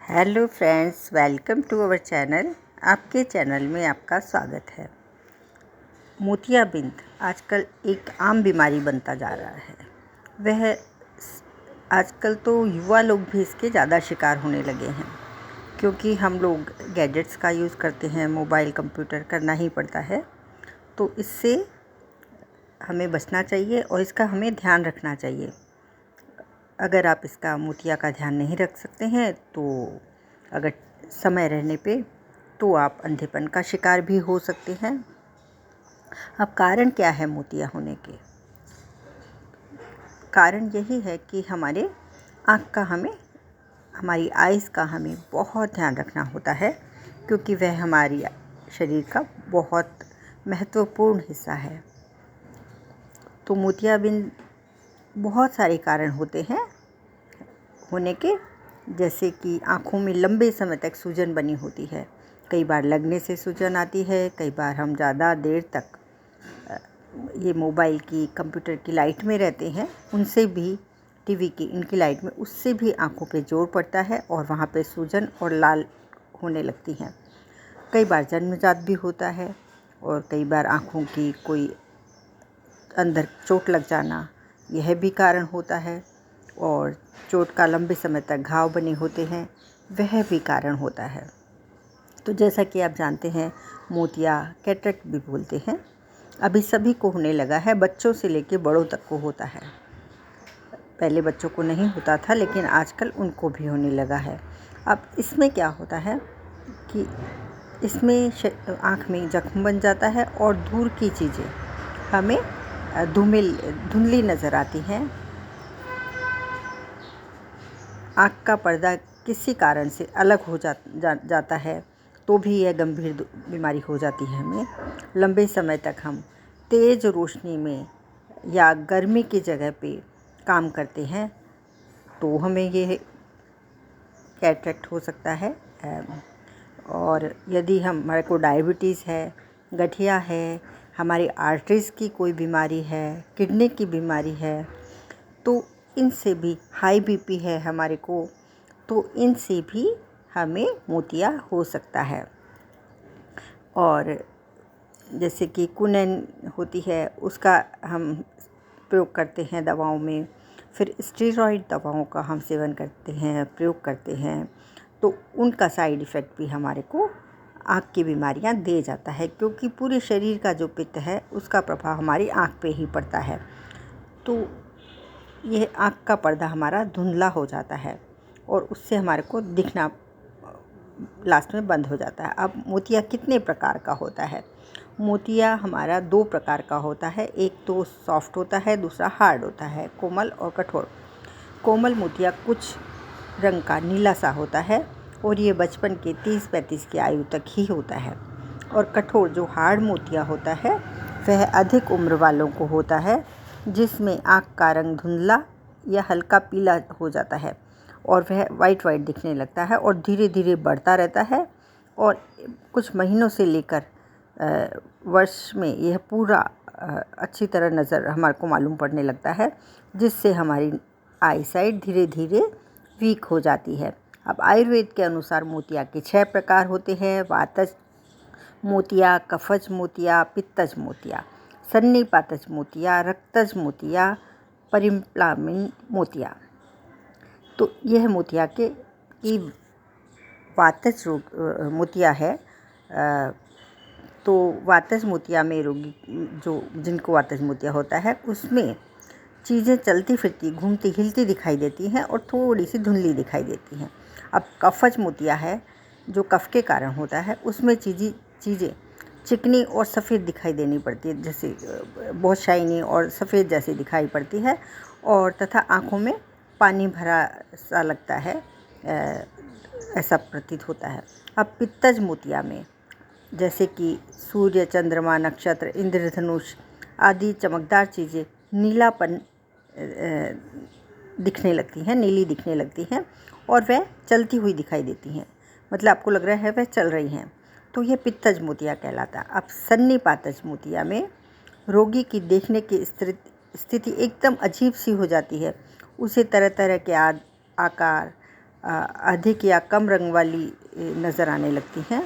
Hello friends, welcome to our channel. आपके channel में आपका स्वागत है। मोतियाबिंद आजकल एक आम बीमारी बनता जा रहा है। वह आजकल तो युवा लोग भी इसके ज़्यादा शिकार होने लगे हैं, क्योंकि हम लोग गैजेट्स का यूज़ करते हैं, मोबाइल कंप्यूटर करना ही पड़ता है। तो इससे हमें बचना चाहिए और इसका हमें ध्यान रखना चाहिए। अगर आप इसका मोतिया का ध्यान नहीं रख सकते हैं तो अगर समय रहने पे तो आप अंधेपन का शिकार भी हो सकते हैं। अब कारण क्या है मोतिया होने के? कारण यही है कि हमारे आँख का हमारी आइज़ का हमें बहुत ध्यान रखना होता है, क्योंकि वह हमारी शरीर का बहुत महत्वपूर्ण हिस्सा है। तो मोतियाबिंद बहुत सारे कारण होते हैं होने के, जैसे कि आँखों में लंबे समय तक सूजन बनी होती है। कई बार लगने से सूजन आती है, कई बार हम ज़्यादा देर तक ये मोबाइल की कंप्यूटर की लाइट में रहते हैं, उनसे भी टीवी की इनकी लाइट में उससे भी आँखों पे जोर पड़ता है और वहाँ पे सूजन और लाल होने लगती हैं। कई बार जन्मजात भी होता है और कई बार आँखों की कोई अंदर चोट लग जाना, यह भी कारण होता है। और चोट का लंबे समय तक घाव बने होते हैं, वह भी कारण होता है। तो जैसा कि आप जानते हैं, मोतिया कैटरेक्ट भी बोलते हैं, अभी सभी को होने लगा है। बच्चों से लेकर बड़ों तक को होता है। पहले बच्चों को नहीं होता था, लेकिन आजकल उनको भी होने लगा है। अब इसमें क्या होता है कि इसमें आँख में जख्म बन जाता है और दूर की चीज़ें हमें धुंधली नज़र आती हैं। आँख का पर्दा किसी कारण से अलग हो जाता है तो भी यह गंभीर बीमारी हो जाती है हमें। लंबे समय तक हम तेज़ रोशनी में या गर्मी की जगह पे काम करते हैं तो हमें ये कैटरेक्ट हो सकता है। और यदि हमारे को डायबिटीज़ है, गठिया है, हमारी आर्टरीज़ की कोई बीमारी है, किडनी की बीमारी है, तो इनसे भी हाई बीपी है हमारे को, तो इनसे भी हमें मोतिया हो सकता है। और जैसे कि कुनैन होती है, उसका हम प्रयोग करते हैं दवाओं में। फिर स्टेरॉइड दवाओं का हम सेवन करते हैं, प्रयोग करते हैं, तो उनका साइड इफ़ेक्ट भी हमारे को आँख की बीमारियां दे जाता है, क्योंकि पूरे शरीर का जो पित्त है उसका प्रभाव हमारी आँख पे ही पड़ता है। तो यह आँख का पर्दा हमारा धुंधला हो जाता है और उससे हमारे को दिखना लास्ट में बंद हो जाता है। अब मोतिया कितने प्रकार का होता है? मोतिया हमारा 2 प्रकार का होता है। एक तो सॉफ्ट होता है, दूसरा हार्ड होता है, कोमल और कठोर। कोमल मोतिया कुछ रंग का नीला सा होता है और ये बचपन के 30-35 की आयु तक ही होता है। और कठोर जो हार्ड मोतिया होता है वह अधिक उम्र वालों को होता है, जिसमें आँख का रंग धुंधला या हल्का पीला हो जाता है और वह वाइट दिखने लगता है और धीरे धीरे बढ़ता रहता है। और कुछ महीनों से लेकर वर्ष में यह पूरा अच्छी तरह नज़र हमारे को मालूम पड़ने लगता है, जिससे हमारी आई साइट धीरे धीरे वीक हो जाती है। अब आयुर्वेद के अनुसार मोतिया के 6 प्रकार होते हैं: वातज मोतिया, कफज मोतिया, पित्तज मोतिया, सन्निपातज मोतिया, रक्तज मोतिया, परिप्लामिन मोतिया। तो यह मोतिया की वातज मोतिया है। तो वातज मोतिया में रोगी जिनको वातज मोतिया होता है, उसमें चीज़ें चलती फिरती, घूमती हिलती दिखाई देती हैं और थोड़ी सी धुंधली दिखाई देती हैं। अब कफज मोतिया है, जो कफ के कारण होता है, उसमें चीज़ें चिकनी और सफ़ेद दिखाई देनी पड़ती है, जैसे बहुत शाइनी और सफ़ेद जैसी दिखाई पड़ती है, और तथा आँखों में पानी भरा सा लगता है, ऐसा प्रतीत होता है। अब पित्तज मोतिया में जैसे कि सूर्य, चंद्रमा, नक्षत्र, इंद्रधनुष आदि चमकदार चीज़ें नीलापन दिखने लगती हैं, नीली दिखने लगती हैं और वह चलती हुई दिखाई देती हैं, मतलब आपको लग रहा है वह चल रही हैं, तो यह पित्तज मोतिया कहलाता है। अब सन्निपातज मोतिया में रोगी की देखने की स्थिति एकदम अजीब सी हो जाती है। उसे तरह तरह के आकार, अधिक या कम रंग वाली नज़र आने लगती हैं,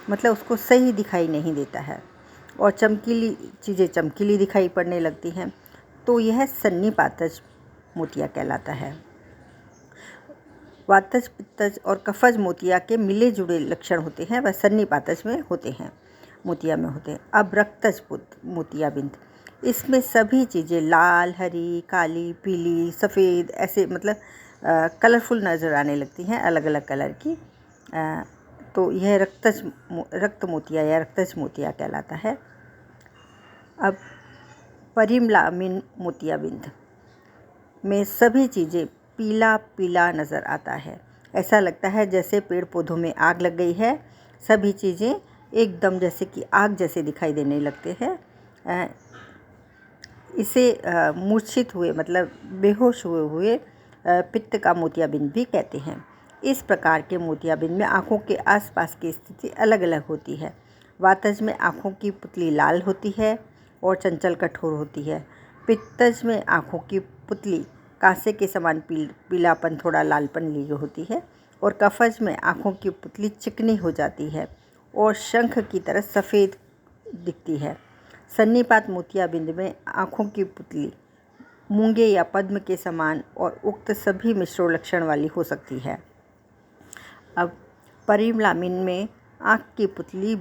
मतलब उसको सही दिखाई नहीं देता है, और चमकीली चीज़ें चमकीली दिखाई पड़ने लगती हैं, तो यह सन्निपातज मोतिया कहलाता है। वातज, पित्तज और कफज मोतिया के मिले जुले लक्षण होते हैं, वह सन्निपातज में होते हैं, मोतिया में होते हैं। अब रक्तज मोतियाबिंद, इसमें सभी चीज़ें लाल, हरी, काली, पीली, सफ़ेद ऐसे मतलब कलरफुल नज़र आने लगती हैं, अलग अलग कलर की। तो यह रक्त मोतिया या रक्तज मोतिया कहलाता है। अब परिमलामिन मोतियाबिंद में सभी चीज़ें पीला पीला नज़र आता है, ऐसा लगता है जैसे पेड़ पौधों में आग लग गई है, सभी चीज़ें एकदम जैसे कि आग जैसे दिखाई देने लगते हैं। इसे मूर्छित हुए मतलब बेहोश हुए पित्त का मोतियाबिंद भी कहते हैं। इस प्रकार के मोतियाबिंद में आँखों के आसपास की स्थिति अलग अलग होती है। वातज में आँखों की पुतली लाल होती है और चंचल कठोर होती है। पित्तज में आँखों की पुतली कांसे के समान पीलापन थोड़ा लालपन लिए होती है, और कफज में आँखों की पुतली चिकनी हो जाती है और शंख की तरह सफ़ेद दिखती है। सन्निपात मोतियाबिंद में आँखों की पुतली मूंगे या पद्म के समान और उक्त सभी मिश्र लक्षण वाली हो सकती है। अब परिमलामिन में आँख की पुतली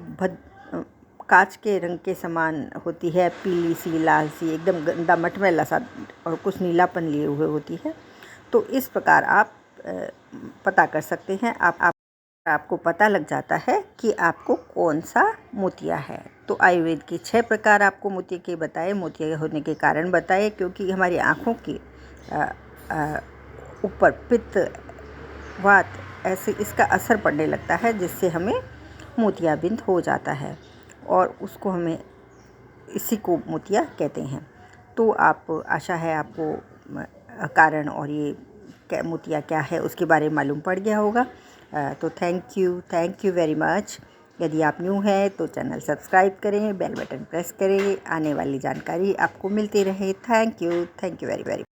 कांच के रंग के समान होती है, पीली सी, लाल सी, एकदम गंदा मटमैला सा और कुछ नीलापन लिए हुए होती है। तो इस प्रकार आप पता कर सकते हैं, आपको पता लग जाता है कि आपको कौन सा मोतिया है। तो आयुर्वेद के 6 प्रकार आपको मोतिया के बताए, मोतिया होने के कारण बताए, क्योंकि हमारी आँखों के ऊपर पित्त, वात ऐसे इसका असर पड़ने लगता है, जिससे हमें मोतियाबिंद हो जाता है, और उसको हमें इसी को मोतिया कहते हैं। तो आशा है आपको कारण और ये मोतिया क्या है उसके बारे में मालूम पड़ गया होगा। तो थैंक यू वेरी मच। यदि आप न्यू हैं तो चैनल सब्सक्राइब करें, बेल बटन प्रेस करें, आने वाली जानकारी आपको मिलती रहे। Thank you very very.